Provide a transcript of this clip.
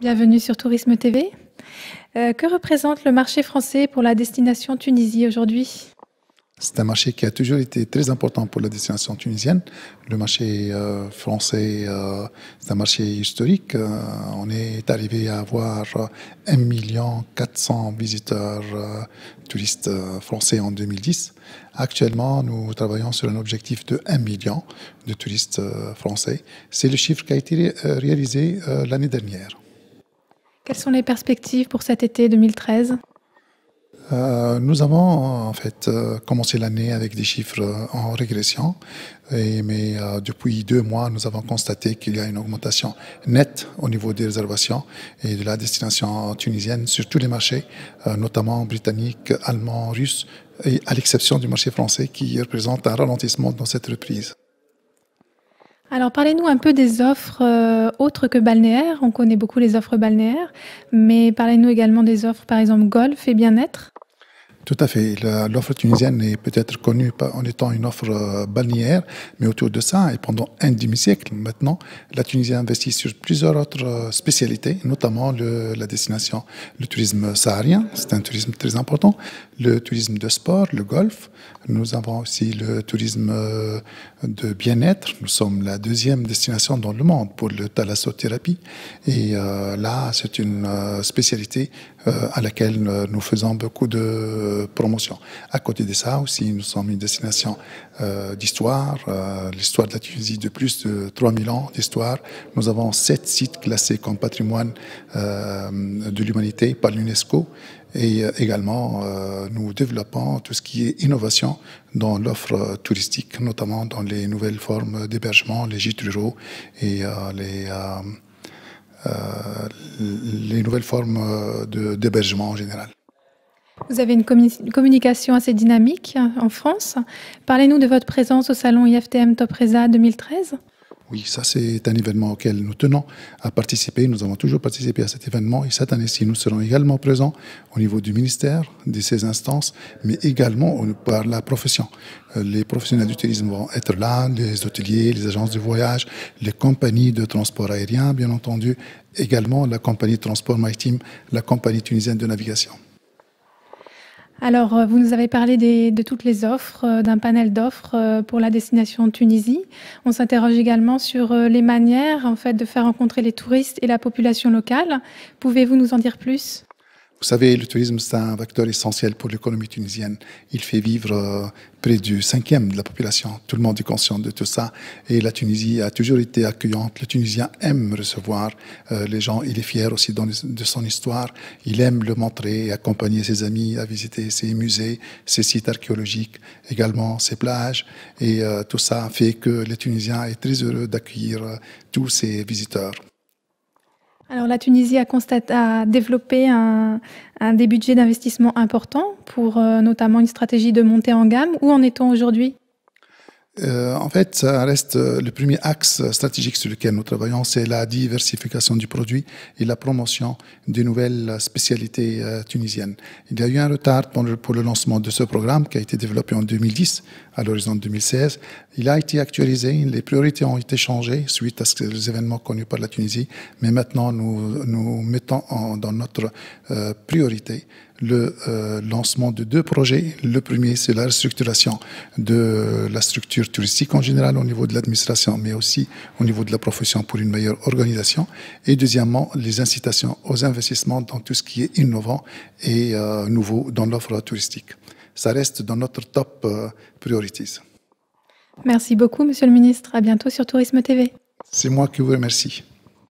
Bienvenue sur Tourisme TV. Que représente le marché français pour la destination Tunisie aujourd'hui? C'est un marché qui a toujours été très important pour la destination tunisienne. Le marché français, c'est un marché historique. On est arrivé à avoir 1 400 000 visiteurs touristes français en 2010. Actuellement, nous travaillons sur un objectif de 1 million de touristes français. C'est le chiffre qui a été réalisé l'année dernière. Quelles sont les perspectives pour cet été 2013? Nous avons en fait commencé l'année avec des chiffres en régression, mais depuis 2 mois, nous avons constaté qu'il y a une augmentation nette au niveau des réservations et de la destination tunisienne sur tous les marchés, notamment britanniques, allemands, russes, et à l'exception du marché français qui représente un ralentissement dans cette reprise. Alors parlez-nous un peu des offres autres que balnéaires. On connaît beaucoup les offres balnéaires, mais parlez-nous également des offres par exemple golf et bien-être. Tout à fait. L'offre tunisienne est peut-être connue en étant une offre balnéaire, mais autour de ça, et pendant un demi-siècle maintenant, la Tunisie a investi sur plusieurs autres spécialités, notamment la destination, le tourisme saharien, c'est un tourisme très important, le tourisme de sport, le golf. Nous avons aussi le tourisme de bien-être. Nous sommes la 2e destination dans le monde pour le thalassothérapie. Et là, c'est une spécialité à laquelle nous faisons beaucoup de promotion. À côté de ça aussi, nous sommes une destination d'histoire, l'histoire de la Tunisie de plus de 3000 ans d'histoire. Nous avons 7 sites classés comme patrimoine de l'humanité par l'UNESCO. Et également, nous développons tout ce qui est innovation dans l'offre touristique, notamment dans les nouvelles formes d'hébergement, les gîtes ruraux et les nouvelles formes d'hébergement en général. Vous avez une communication assez dynamique en France. Parlez-nous de votre présence au salon IFTM Topresa 2013. Oui, ça c'est un événement auquel nous tenons à participer. Nous avons toujours participé à cet événement et cette année-ci, nous serons également présents au niveau du ministère, de ces instances, mais également par la profession. Les professionnels du tourisme vont être là, les hôteliers, les agences de voyage, les compagnies de transport aérien, bien entendu, également la compagnie de transport maritime, la compagnie tunisienne de navigation. Alors, vous nous avez parlé de toutes les offres, d'un panel d'offres pour la destination Tunisie. On s'interroge également sur les manières en fait, de faire rencontrer les touristes et la population locale. Pouvez-vous nous en dire plus ? Vous savez, le tourisme, c'est un vecteur essentiel pour l'économie tunisienne. Il fait vivre près du 5e de la population. Tout le monde est conscient de tout ça. Et la Tunisie a toujours été accueillante. Le Tunisien aime recevoir les gens. Il est fier aussi de son histoire. Il aime le montrer et accompagner ses amis à visiter ses musées, ses sites archéologiques, également ses plages. Et tout ça fait que le Tunisien est très heureux d'accueillir tous ses visiteurs. Alors la Tunisie a développé des budgets d'investissement importants pour notamment une stratégie de montée en gamme. Où en est-on aujourd'hui ? En fait, ça reste le premier axe stratégique sur lequel nous travaillons, c'est la diversification du produit et la promotion des nouvelles spécialités tunisiennes. Il y a eu un retard pour le lancement de ce programme qui a été développé en 2010, à l'horizon 2016. Il a été actualisé, les priorités ont été changées suite à ces événements connus par la Tunisie, mais maintenant nous mettons dans notre priorité le lancement de 2 projets. Le premier, c'est la restructuration de la structure touristique en général au niveau de l'administration, mais aussi au niveau de la profession pour une meilleure organisation. Et deuxièmement, les incitations aux investissements dans tout ce qui est innovant et nouveau dans l'offre touristique. Ça reste dans notre top priorities. Merci beaucoup, Monsieur le Ministre. À bientôt sur Tourisme TV. C'est moi qui vous remercie.